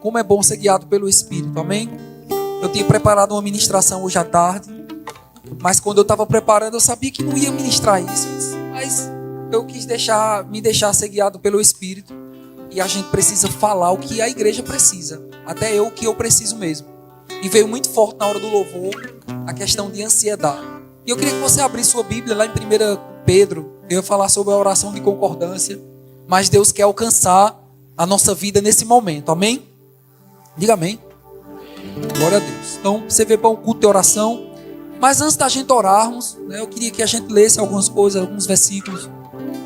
como é bom ser guiado pelo Espírito, amém? Eu tinha preparado uma ministração hoje à tarde, mas quando eu estava preparando, eu sabia que não ia ministrar isso, mas eu quis me deixar ser guiado pelo Espírito, e a gente precisa falar o que a igreja precisa, até eu o que eu preciso mesmo. E veio muito forte na hora do louvor a questão de ansiedade. E eu queria que você abrisse sua Bíblia lá em 1 Pedro. Eu ia falar sobre a oração de concordância, mas Deus quer alcançar a nossa vida nesse momento, amém? Diga amém. Glória a Deus. Então, você veio para um culto de oração, mas antes da gente orarmos, né, eu queria que a gente lesse algumas coisas, alguns versículos,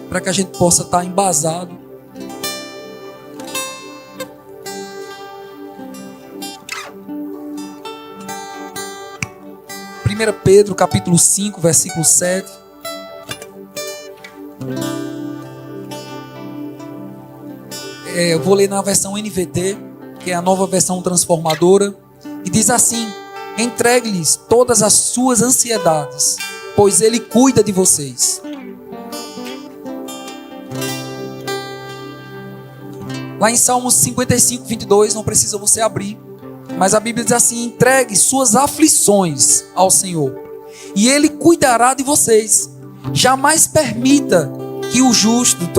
para que a gente possa estar embasado. 1 Pedro capítulo 5, versículo 7. Eu vou ler na versão NVT, que é a nova versão transformadora, e diz assim: entregue-lhes todas as suas ansiedades, pois Ele cuida de vocês. Lá em Salmos 55, 22, não precisa você abrir, mas a Bíblia diz assim: entregue suas aflições ao Senhor, e Ele cuidará de vocês. Jamais permita que o justo,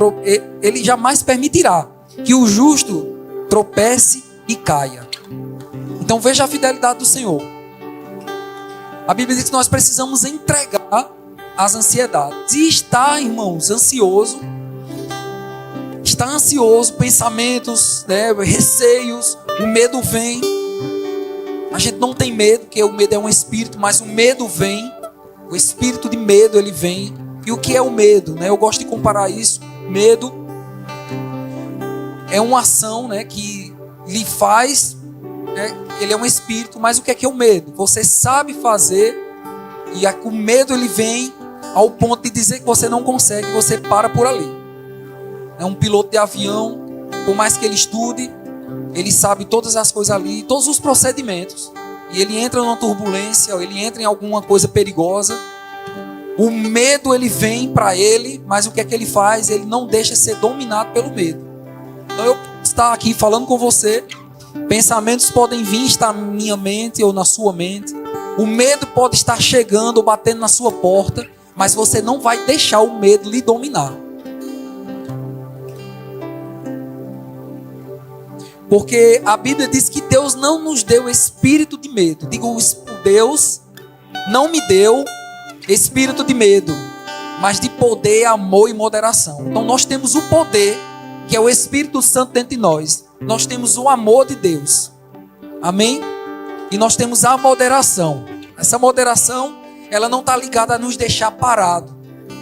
Ele jamais permitirá que o justo tropece e caia. Então veja a fidelidade do Senhor. A Bíblia diz que nós precisamos entregar as ansiedades. E está, irmãos, ansioso, pensamentos, né, receios, o medo vem. A gente não tem medo, porque o medo é um espírito, mas o medo vem, o espírito de medo ele vem. E o que é o medo? Né? Eu gosto de comparar isso. Medo é uma ação, né, que lhe faz, né, ele é um espírito, mas o que é o medo? Você sabe fazer, e o medo ele vem ao ponto de dizer que você não consegue, você para por ali. É um piloto de avião, por mais que ele estude, ele sabe todas as coisas ali, todos os procedimentos, e ele entra numa turbulência, ou ele entra em alguma coisa perigosa, o medo ele vem para ele, mas o que é que ele faz? Ele não deixa ser dominado pelo medo. Então eu estou aqui falando com você, pensamentos podem vir estar na minha mente ou na sua mente, o medo pode estar chegando ou batendo na sua porta, mas você não vai deixar o medo lhe dominar. Porque a Bíblia diz que Deus não nos deu espírito de medo. Digo, Deus não me deu espírito de medo, mas de poder, amor e moderação. Então nós temos o poder, que é o Espírito Santo dentro de nós. Nós temos o amor de Deus. Amém? E nós temos a moderação. Essa moderação, ela não está ligada a nos deixar parado.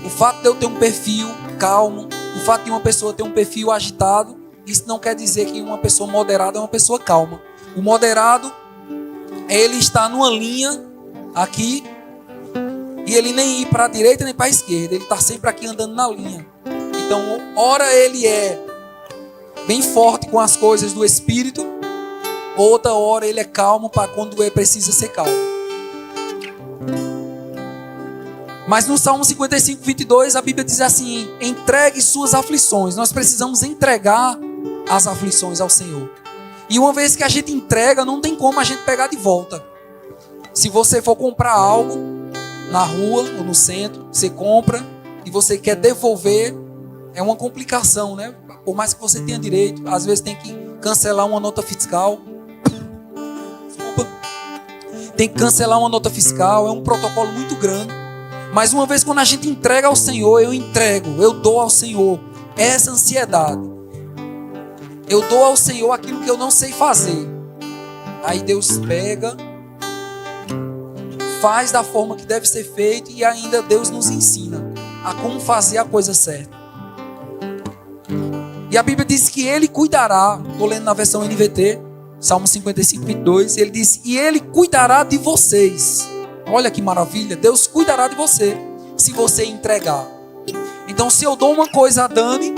O fato de eu ter um perfil calmo, o fato de uma pessoa ter um perfil agitado, isso não quer dizer que uma pessoa moderada é uma pessoa calma. O moderado, ele está numa linha aqui, e ele nem ir para a direita nem para a esquerda. Ele está sempre aqui andando na linha. Então, ora ele é bem forte com as coisas do Espírito, outra hora ele é calmo para quando é precisa ser calmo. Mas no Salmo 55, 22, a Bíblia diz assim: entregue suas aflições. Nós precisamos entregar as aflições ao Senhor. E uma vez que a gente entrega, não tem como a gente pegar de volta. Se você for comprar algo na rua ou no centro, você compra e você quer devolver, é uma complicação, né? Por mais que você tenha direito, às vezes tem que cancelar uma nota fiscal. Desculpa. Tem que cancelar uma nota fiscal, é um protocolo muito grande. Mas uma vez quando a gente entrega ao Senhor, eu dou ao Senhor essa ansiedade. Eu dou ao Senhor aquilo que eu não sei fazer. Aí Deus pega, faz da forma que deve ser feito, e ainda Deus nos ensina a como fazer a coisa certa. E a Bíblia diz que Ele cuidará. Estou lendo na versão NVT, Salmo 55, 22. Ele diz: e Ele cuidará de vocês. Olha que maravilha. Deus cuidará de você, se você entregar. Então, se eu dou uma coisa a Dani,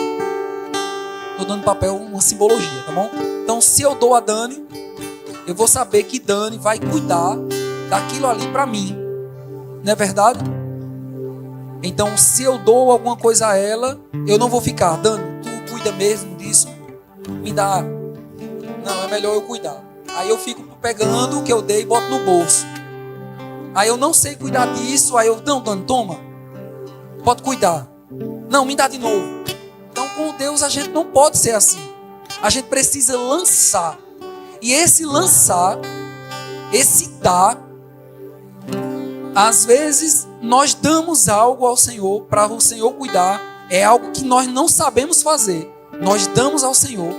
estou dando papel, uma simbologia, tá bom? Então, se eu dou a Dani, eu vou saber que Dani vai cuidar daquilo ali para mim. Não é verdade? Então, se eu dou alguma coisa a ela, eu não vou ficar: Dani, tu cuida mesmo disso? Me dá. Não, é melhor eu cuidar. Aí eu fico pegando o que eu dei e boto no bolso. Aí eu não sei cuidar disso, aí eu, não, Dani, toma. Pode cuidar. Não, me dá de novo. Então com Deus a gente não pode ser assim. A gente precisa lançar. E esse lançar, esse dar, às vezes nós damos algo ao Senhor para o Senhor cuidar. É algo que nós não sabemos fazer. Nós damos ao Senhor.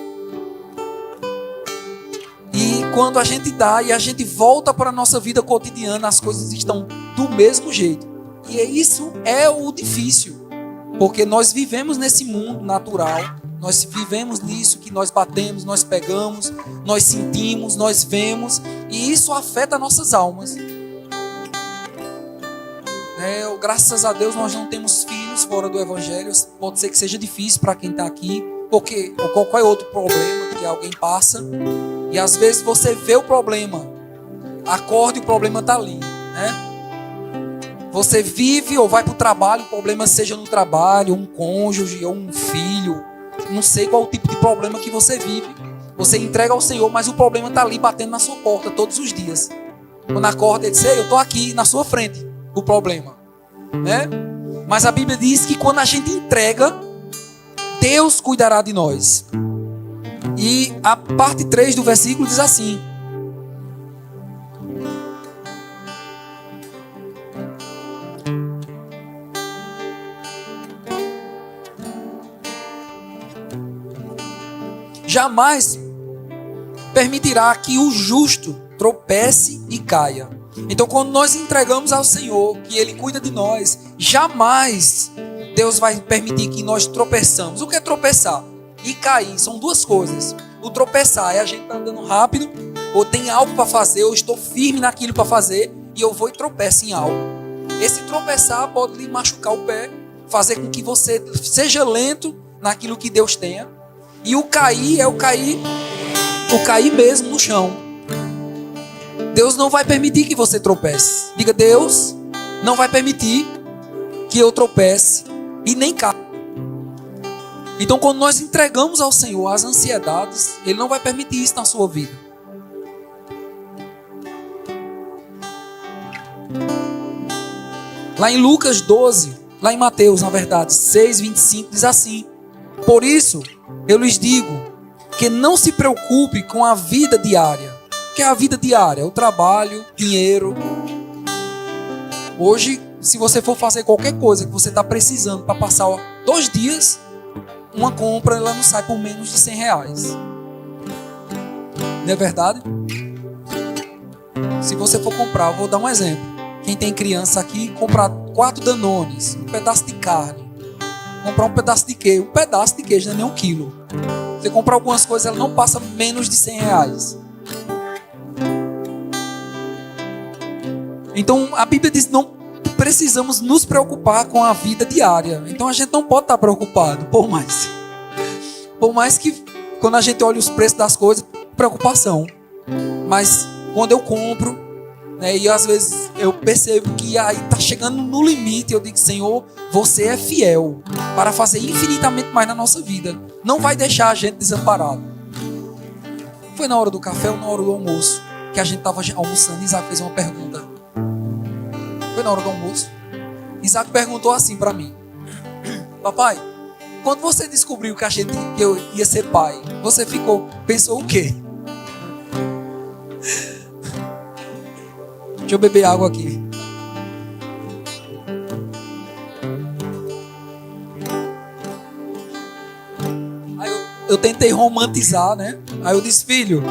E quando a gente dá e a gente volta para a nossa vida cotidiana, as coisas estão do mesmo jeito. E isso é o difícil. Porque nós vivemos nesse mundo natural. Nós vivemos nisso que nós batemos, nós pegamos, nós sentimos, nós vemos. E isso afeta nossas almas. Graças a Deus nós não temos filhos fora do Evangelho. Pode ser que seja difícil para quem está aqui. Porque ou qualquer outro problema que alguém passa. E às vezes você vê o problema. Acorda e o problema está ali, né? Você vive ou vai para o trabalho, o problema seja no trabalho, um cônjuge ou um filho. Não sei qual o tipo de problema que você vive. Você entrega ao Senhor, mas o problema está ali batendo na sua porta todos os dias. Quando acorda, ele diz, eu estou aqui na sua frente, o problema, né? Mas a Bíblia diz que quando a gente entrega, Deus cuidará de nós. E a parte 3 do versículo diz assim: jamais permitirá que o justo tropece e caia. Então, quando nós entregamos ao Senhor, que Ele cuida de nós, jamais Deus vai permitir que nós tropeçamos. O que é tropeçar? E cair, são duas coisas. O tropeçar é a gente andando rápido, ou tem algo para fazer, ou estou firme naquilo para fazer, e eu vou e tropeço em algo. Esse tropeçar pode lhe machucar o pé, fazer com que você seja lento naquilo que Deus tenha. E o cair é o cair mesmo no chão. Deus não vai permitir que você tropece. Diga, Deus não vai permitir que eu tropece e nem caia. Então, quando nós entregamos ao Senhor as ansiedades, Ele não vai permitir isso na sua vida. Lá em Lucas 12, lá em Mateus, na verdade, 6:25, diz assim: por isso, eu lhes digo que não se preocupe com a vida diária. O que é a vida diária? O trabalho, dinheiro. Hoje, se você for fazer qualquer coisa que você está precisando para passar 2 dias, uma compra ela não sai por menos de R$100. Não é verdade? Se você for comprar, eu vou dar um exemplo. Quem tem criança aqui, comprar 4 Danones, um pedaço de carne, comprar um pedaço de queijo. Um pedaço de queijo não é nem 1 quilo. Você comprar algumas coisas, ela não passa menos de R$100. Então a Bíblia diz: não precisamos nos preocupar com a vida diária. Então a gente não pode estar preocupado. Por mais que quando a gente olha os preços das coisas, preocupação. Mas quando eu compro, né, e às vezes eu percebo que aí está chegando no limite, eu digo: Senhor, você é fiel para fazer infinitamente mais na nossa vida. Não vai deixar a gente desamparado. Foi na hora do café ou na hora do almoço que a gente estava almoçando. Isaac fez uma pergunta. Foi na hora do almoço. Isaac perguntou assim para mim: papai, quando você descobriu que eu ia ser pai, você pensou o quê? Deixa eu beber água aqui. Aí eu tentei romantizar, né? Aí eu disse: filho,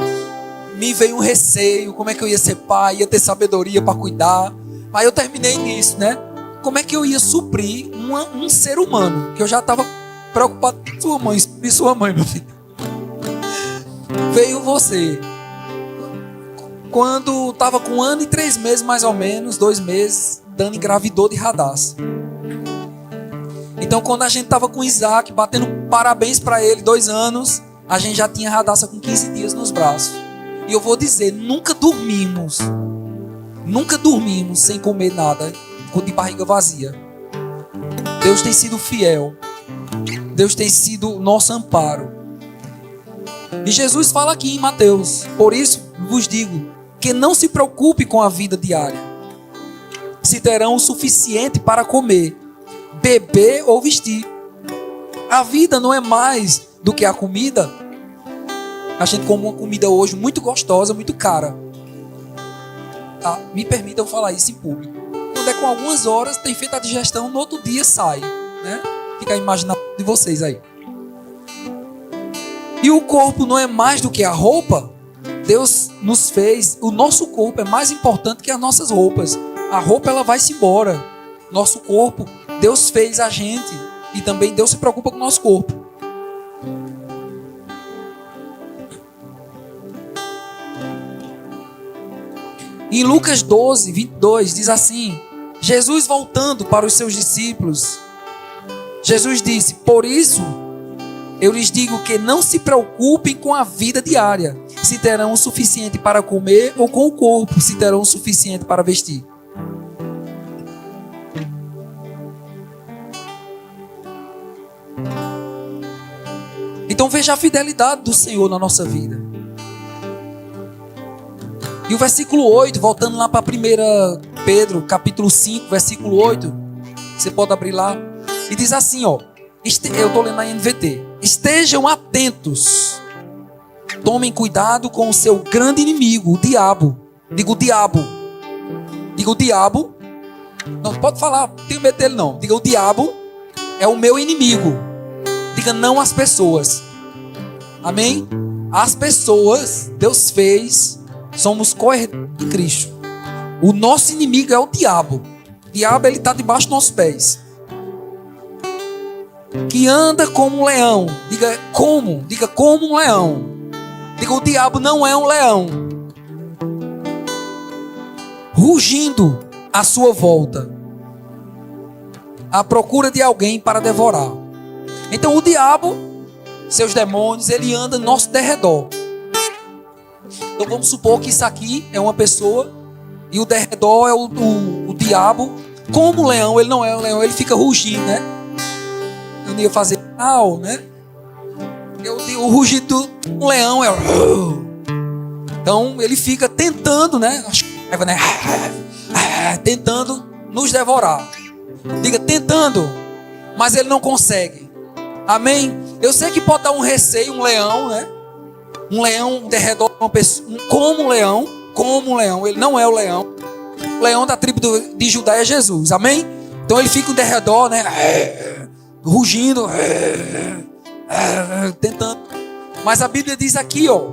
me veio um receio, como é que eu ia ser pai, ia ter sabedoria para cuidar. Aí eu terminei nisso, né? Como é que eu ia suprir um ser humano? Que eu já estava preocupado com sua mãe, meu filho. Veio você. Quando estava com 1 ano e 3 meses, mais ou menos, 2 meses, Dani engravidou de Radassa. Então, quando a gente estava com Isaac, batendo parabéns para ele, 2 anos, a gente já tinha Radassa com 15 dias nos braços. E eu vou dizer, nunca dormimos sem comer nada, de barriga vazia. Deus tem sido fiel. Deus tem sido nosso amparo. E Jesus fala aqui em Mateus: por isso vos digo que não se preocupe com a vida diária, se terão o suficiente para comer, beber ou vestir. A vida não é mais do que a comida. A gente come uma comida hoje muito gostosa, muito cara. Me permitam falar isso em público. Quando é com algumas horas, tem feito a digestão, no outro dia sai, né? Fica a imaginação de vocês aí. E o corpo não é mais do que a roupa. Deus nos fez, o nosso corpo é mais importante que as nossas roupas. A roupa, ela vai-se embora. Nosso corpo, Deus fez a gente. E também Deus se preocupa com o nosso corpo. Em Lucas 12, 22, diz assim: Jesus voltando para os seus discípulos, Jesus disse: por isso eu lhes digo que não se preocupem com a vida diária, se terão o suficiente para comer, ou com o corpo, se terão o suficiente para vestir. Então veja a fidelidade do Senhor na nossa vida. E o versículo 8, voltando lá para 1 Pedro, capítulo 5, versículo 8, você pode abrir lá, e diz assim, ó, eu estou lendo na NVT: estejam atentos, tomem cuidado com o seu grande inimigo, o diabo. Diga o diabo. Diga o diabo. Não pode falar, não tenho medo dele não. Diga: o diabo é o meu inimigo. Diga: não as pessoas. Amém? As pessoas, Deus fez, somos co-herdeiros de Cristo. O nosso inimigo é o diabo. O diabo, ele está debaixo dos nossos pés. Que anda como um leão. Diga como. Diga como um leão. Diga: o diabo não é um leão, rugindo à sua volta, à procura de alguém para devorar. Então o diabo, seus demônios, ele anda no nosso derredor. Então vamos supor que isso aqui é uma pessoa e o derredor é o diabo. Como um leão, ele não é um leão, ele fica rugindo, né? Eu não ia fazer mal, né? O rugido do leão é... Então ele fica tentando, né? Tentando nos devorar. Diga: tentando, mas ele não consegue. Amém? Eu sei que pode dar um receio, um leão, né? Um leão de redor, uma pessoa, como um leão, ele não é o leão. O leão da tribo de Judá é Jesus, amém? Então ele fica de redor, né? Rugindo, tentando. Mas a Bíblia diz aqui, ó,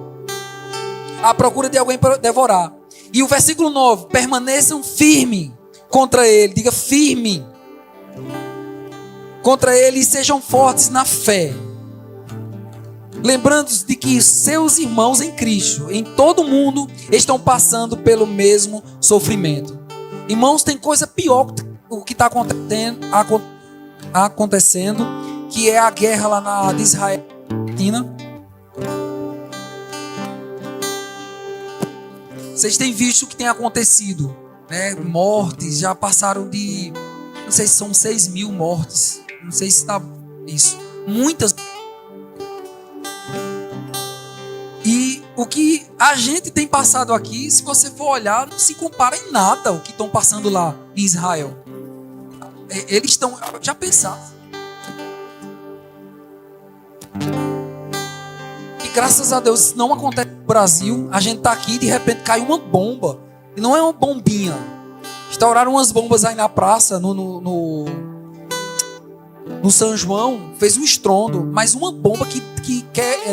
à procura de alguém para devorar. E o versículo 9: permaneçam firmes contra ele. Diga: firme contra ele, e sejam fortes na fé, lembrando-se de que seus irmãos em Cristo, em todo o mundo, estão passando pelo mesmo sofrimento. Irmãos, tem coisa pior que o que está acontecendo, que é a guerra lá de Israel. Vocês têm visto o que tem acontecido, né? Mortes, já passaram de, não sei se são 6.000 mortes, não sei se está isso, muitas. E o que a gente tem passado aqui, se você for olhar, não se compara em nada o que estão passando lá em Israel. Eles estão, já pensaram? E graças a Deus não acontece no Brasil. A gente está aqui e de repente cai uma bomba. E não é uma bombinha. Estouraram umas bombas aí na praça, no São João, fez um estrondo, mas uma bomba que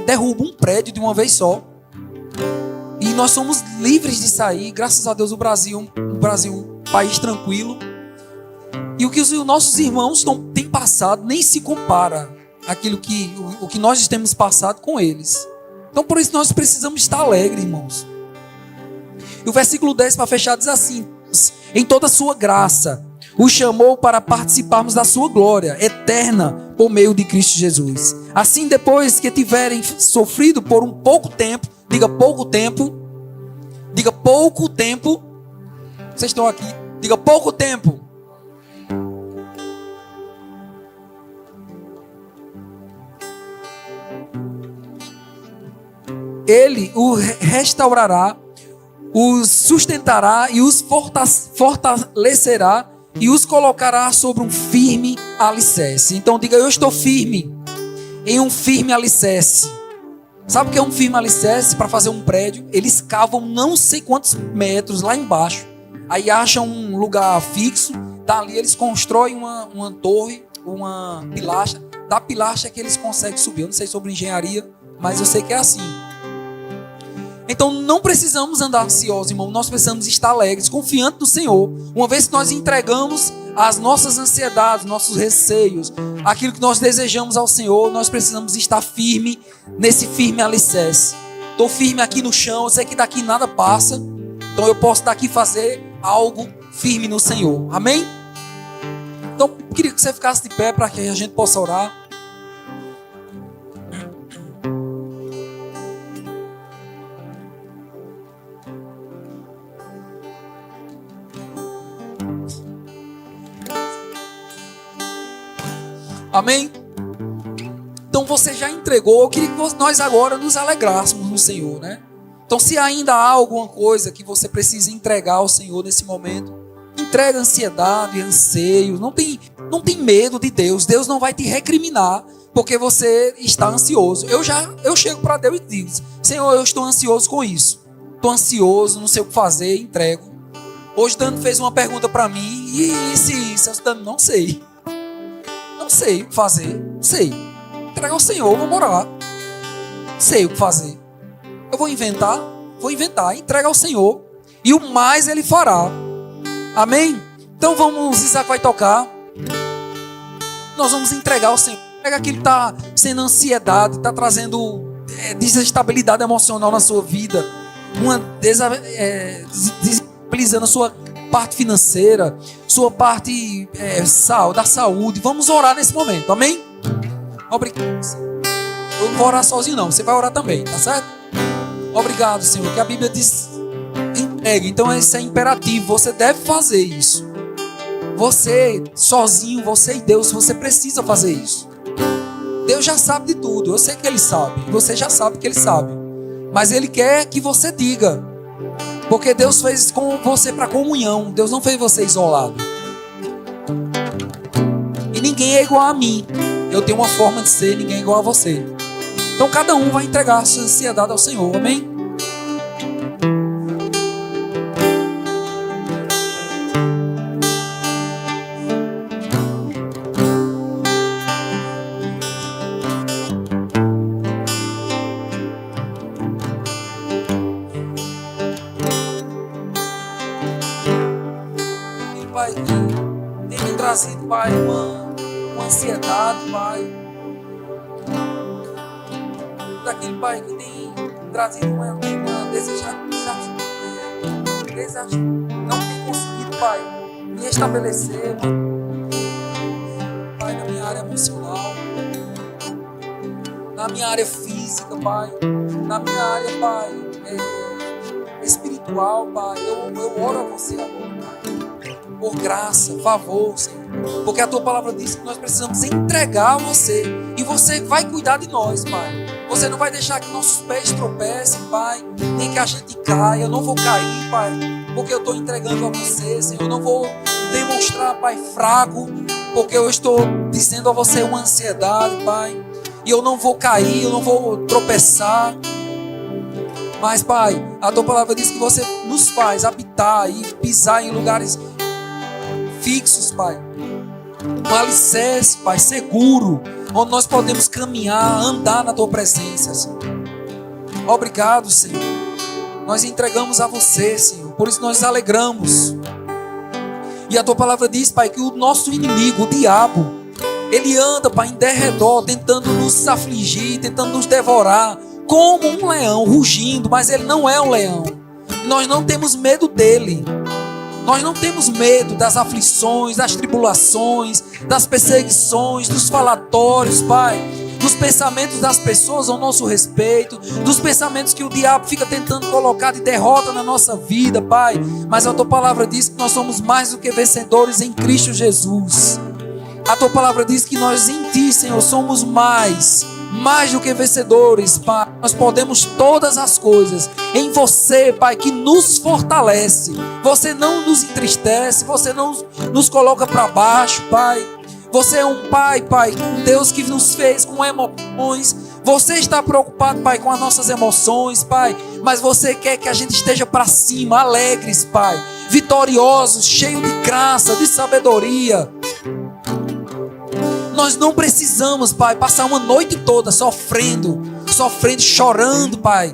derruba um prédio de uma vez só. E nós somos livres de sair, graças a Deus. O Brasil, um país tranquilo. E o que os nossos irmãos têm passado nem se compara àquilo o que nós temos passado com eles. Então por isso nós precisamos estar alegres, irmãos. E o versículo 10, para fechar, diz assim: em toda a sua graça o chamou para participarmos da sua glória eterna por meio de Cristo Jesus. Assim, depois que tiverem sofrido por um pouco tempo, diga pouco tempo, diga pouco tempo, vocês estão aqui, diga pouco tempo. Ele o restaurará, os sustentará e os fortalecerá e os colocará sobre um firme alicerce. Então diga: eu estou firme em um firme alicerce. Sabe o que é um firme alicerce? Para fazer um prédio, eles cavam não sei quantos metros lá embaixo, aí acham um lugar fixo, dali eles constroem uma torre, uma pilastra. Da pilastra é que eles conseguem subir. Eu não sei sobre engenharia, mas eu sei que é assim. Então não precisamos andar ansiosos, irmão. Nós precisamos estar alegres, confiantes no Senhor. Uma vez que nós entregamos as nossas ansiedades, nossos receios, aquilo que nós desejamos ao Senhor, nós precisamos estar firme nesse firme alicerce. Estou firme aqui no chão, eu sei que daqui nada passa, então eu posso daqui fazer algo firme no Senhor. Amém? Então eu queria que você ficasse de pé para que a gente possa orar. Amém? Então você já entregou. Eu queria que nós agora nos alegrássemos no Senhor, né? Então se ainda há alguma coisa que você precisa entregar ao Senhor nesse momento, entrega ansiedade, anseios. Não tem medo de Deus. Deus não vai te recriminar porque você está ansioso. Eu chego para Deus e digo: Senhor, eu estou ansioso com isso. Estou ansioso, não sei o que fazer, entrego. Hoje Dani fez uma pergunta para mim. E se isso? Eu disse: não sei. Não sei o que fazer. Não sei. Entregar ao Senhor, vamos orar. Não sei o que fazer. Eu vou inventar. Entrega ao Senhor. E o mais Ele fará. Amém? Então vamos, Isaac vai tocar. Nós vamos entregar ao Senhor. Pega aquilo que está sendo ansiedade, está trazendo desestabilidade emocional na sua vida. Desestabilizando a sua parte financeira, sua parte da saúde. Vamos orar nesse momento, amém? Obrigado. Eu não vou orar sozinho não, você vai orar também, tá certo? Obrigado, Senhor, que a Bíblia diz entregue, então isso é imperativo, você deve fazer isso. Você sozinho, você e Deus, você precisa fazer isso. Deus já sabe de tudo, eu sei que Ele sabe, você já sabe que Ele sabe, mas Ele quer que você diga. Porque Deus fez com você para comunhão. Deus não fez você isolado. E ninguém é igual a mim. Eu tenho uma forma de ser, ninguém é igual a você. Então cada um vai entregar a sua ansiedade ao Senhor. Amém? Pai, tem me trazido, Pai, uma ansiedade, Pai. Daquele, Pai, que tem trazido uma não tem conseguido, Pai, me estabelecer, Pai, na minha área emocional, na minha área física, Pai, na minha área, Pai, espiritual, Pai. Eu oro a você agora, por graça, favor, Senhor. Porque a Tua palavra diz que nós precisamos entregar a você. E você vai cuidar de nós, Pai. Você não vai deixar que nossos pés tropecem, Pai. Nem que a gente caia. Eu não vou cair, Pai. Porque eu estou entregando a você, Senhor. Eu não vou demonstrar, Pai, fraco. Porque eu estou dizendo a você uma ansiedade, Pai. E eu não vou cair, eu não vou tropeçar. Mas, Pai, a Tua palavra diz que você nos faz habitar e pisar em lugares fixos, Pai. Um alicerce, Pai, seguro, onde nós podemos caminhar, andar na Tua presença, Senhor. Obrigado, Senhor. Nós entregamos a você, Senhor. Por isso nós nos alegramos. E a Tua palavra diz, Pai, que o nosso inimigo, o diabo, ele anda, Pai, em derredor, tentando nos afligir, tentando nos devorar, como um leão, rugindo, mas ele não é um leão. Nós não temos medo dele. Nós não temos medo das aflições, das tribulações, das perseguições, dos falatórios, Pai, dos pensamentos das pessoas ao nosso respeito, dos pensamentos que o diabo fica tentando colocar de derrota na nossa vida, Pai. Mas a Tua palavra diz que nós somos mais do que vencedores em Cristo Jesus. A Tua palavra diz que nós em Ti, Senhor, somos mais mais do que vencedores, Pai. Nós podemos todas as coisas em você, Pai, que nos fortalece. Você não nos entristece, você não nos coloca para baixo, Pai. Você é um Pai, um Deus que nos fez com emoções. Você está preocupado, Pai, com as nossas emoções, Pai, mas você quer que a gente esteja para cima, alegres, Pai, vitoriosos, cheios de graça, de sabedoria. Nós não precisamos, Pai, passar uma noite toda sofrendo, chorando, Pai.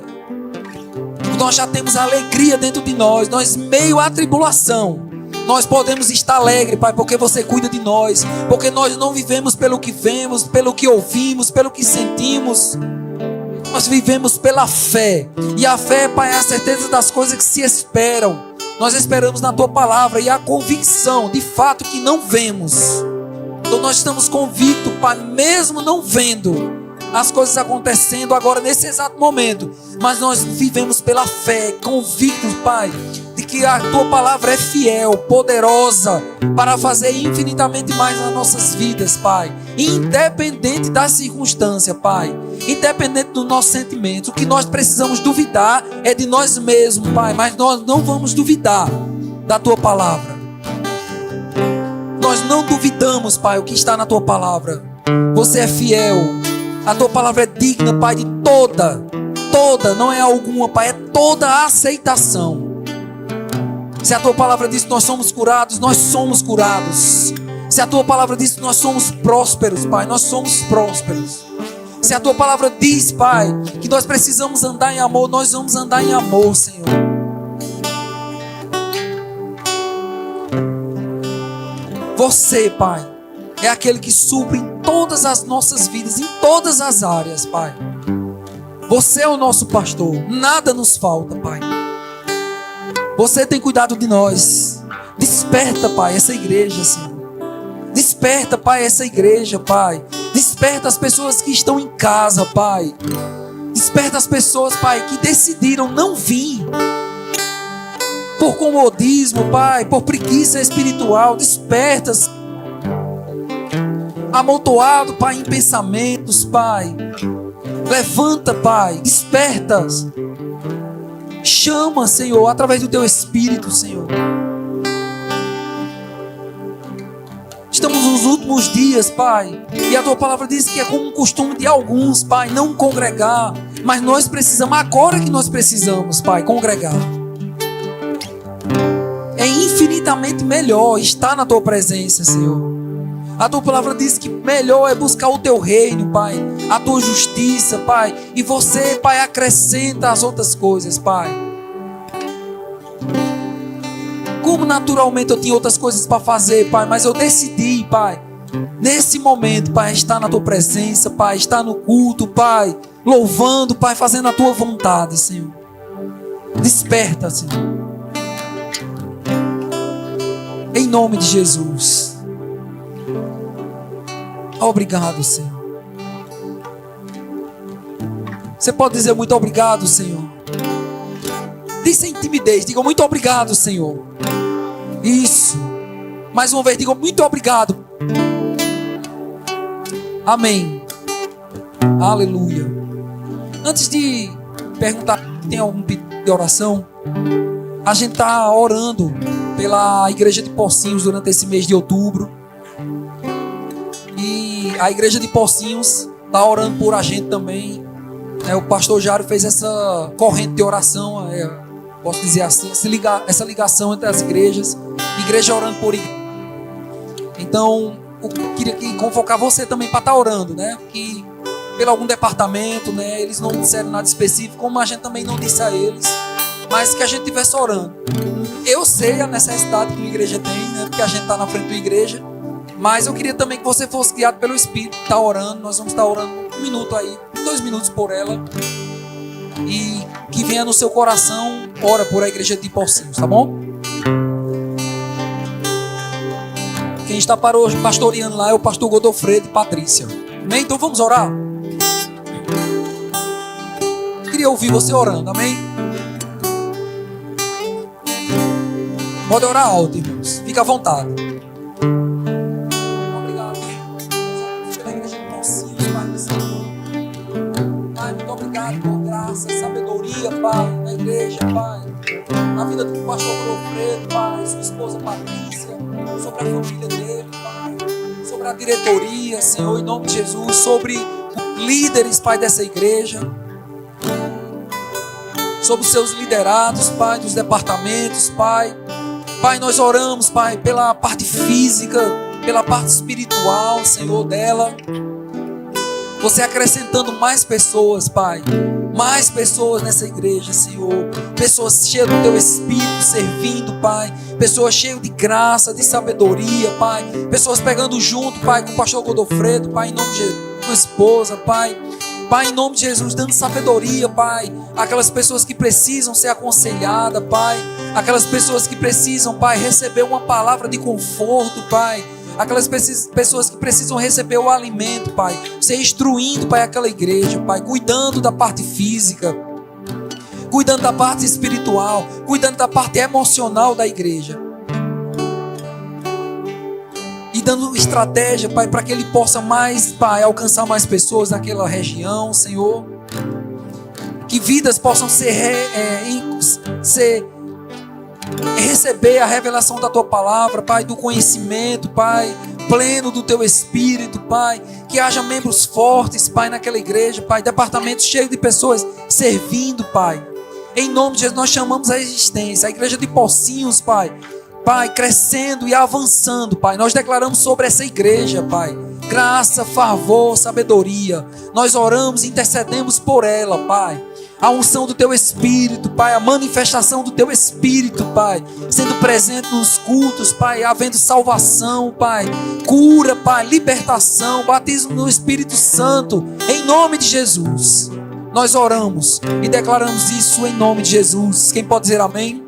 Nós já temos alegria dentro de nós meio à tribulação, nós podemos estar alegres, Pai, porque você cuida de nós, porque nós não vivemos pelo que vemos, pelo que ouvimos, pelo que sentimos. Nós vivemos pela fé, e a fé, Pai, é a certeza das coisas que se esperam. Nós esperamos na Tua palavra e a convicção, de fato, que não vemos. Então nós estamos convictos, Pai, mesmo não vendo as coisas acontecendo agora nesse exato momento, mas nós vivemos pela fé, convictos, Pai, de que a Tua palavra é fiel, poderosa, para fazer infinitamente mais nas nossas vidas, Pai, independente da circunstância, Pai, independente dos nossos sentimentos. O que nós precisamos duvidar é de nós mesmos, Pai, mas nós não vamos duvidar da Tua palavra. Nós não duvidamos, Pai, o que está na Tua palavra. Você é fiel. A Tua palavra é digna, Pai, de toda, não é alguma, Pai, é toda a aceitação. Se a Tua palavra diz que nós somos curados, nós somos curados. Se a Tua palavra diz que nós somos prósperos, Pai, nós somos prósperos. Se a Tua palavra diz, Pai, que nós precisamos andar em amor, nós vamos andar em amor, Senhor. Você, Pai, é aquele que supre em todas as nossas vidas, em todas as áreas, Pai. Você é o nosso pastor, nada nos falta, Pai. Você tem cuidado de nós. Desperta, Pai, essa igreja, Senhor. Desperta, Pai, essa igreja, Pai. Desperta as pessoas que estão em casa, Pai. Desperta as pessoas, Pai, que decidiram não vir por comodismo, Pai, por preguiça espiritual. Desperta, amontoado, Pai, em pensamentos, Pai. Levanta, Pai, desperta. Chama, Senhor, através do Teu Espírito, Senhor. Estamos nos últimos dias, Pai, e a Tua palavra diz que é como um costume de alguns, Pai, não congregar, mas nós precisamos, agora que nós precisamos, Pai, congregar. É infinitamente melhor estar na Tua presença, Senhor. A Tua palavra diz que melhor é buscar o Teu reino, Pai, a Tua justiça, Pai, e você, Pai, acrescenta as outras coisas, Pai. Como naturalmente eu tinha outras coisas para fazer, Pai, mas eu decidi, Pai, nesse momento, Pai, estar na Tua presença, Pai, estar no culto, Pai, louvando, Pai, fazendo a Tua vontade, Senhor. Desperta, Senhor. Em nome de Jesus. Obrigado, Senhor. Você pode dizer muito obrigado, Senhor. Diz sem timidez, diga muito obrigado, Senhor. Isso. Mais uma vez, diga muito obrigado. Amém. Aleluia. Antes de perguntar se tem algum pedido de oração, a gente está orando pela igreja de Pocinhos durante esse mês de outubro. E a igreja de Pocinhos está orando por a gente também. O pastor Jário fez essa corrente de oração, posso dizer assim, essa ligação entre as igrejas, igreja orando por igreja. Então, eu queria convocar você também para estar orando, né? Que pelo algum departamento, né? Eles não disseram nada específico, como a gente também não disse a eles, mas que a gente estivesse orando. Eu sei a necessidade que uma igreja tem, né? Porque a gente está na frente da igreja. Mas eu queria também que você fosse guiado pelo Espírito, tá orando. Nós vamos estar orando 1 minuto aí, 2 minutos por ela. E que venha no seu coração, ora por a igreja de Pocinhos, tá bom? Quem está pastoreando lá é o pastor Godofredo e Patrícia. Amém? Então vamos orar? Queria ouvir você orando, amém? Pode orar alto, irmãos. Fica à vontade. Pai. Na vida do pastor Alfredo, Pai, sua esposa Patrícia, sobre a família dele, Pai. Sobre a diretoria, Senhor, em nome de Jesus. Sobre os líderes, Pai, dessa igreja. Sobre os seus liderados, Pai, dos departamentos, Pai. Pai, nós oramos, Pai, pela parte física, pela parte espiritual, Senhor, dela. Você acrescentando mais pessoas, Pai. Mais pessoas nessa igreja, Senhor. Pessoas cheias do Teu Espírito servindo, Pai. Pessoas cheias de graça, de sabedoria, Pai. Pessoas pegando junto, Pai, com o pastor Godofredo, Pai, em nome de Jesus, tua esposa, Pai. Pai, em nome de Jesus, dando sabedoria, Pai. Aquelas pessoas que precisam ser aconselhadas, Pai. Aquelas pessoas que precisam, Pai, receber uma palavra de conforto, Pai. Aquelas pessoas que precisam receber o alimento, Pai. Você instruindo, Pai, aquela igreja, Pai. Cuidando da parte física. Cuidando da parte espiritual. Cuidando da parte emocional da igreja. E dando estratégia, Pai, para que Ele possa mais, Pai, alcançar mais pessoas naquela região, Senhor. Que vidas possam receber a revelação da Tua palavra, Pai, do conhecimento, Pai, pleno do Teu Espírito, Pai. Que haja membros fortes, Pai, naquela igreja, Pai. Departamentos cheios de pessoas servindo, Pai. Em nome de Jesus, nós chamamos a existência. A igreja de Pocinhos, Pai. Pai, crescendo e avançando, Pai. Nós declaramos sobre essa igreja, Pai, graça, favor, sabedoria. Nós oramos e intercedemos por ela, Pai. A unção do Teu Espírito, Pai, a manifestação do Teu Espírito, Pai, sendo presente nos cultos, Pai, havendo salvação, Pai, cura, Pai, libertação, batismo no Espírito Santo, em nome de Jesus. Nós oramos e declaramos isso em nome de Jesus. Quem pode dizer amém?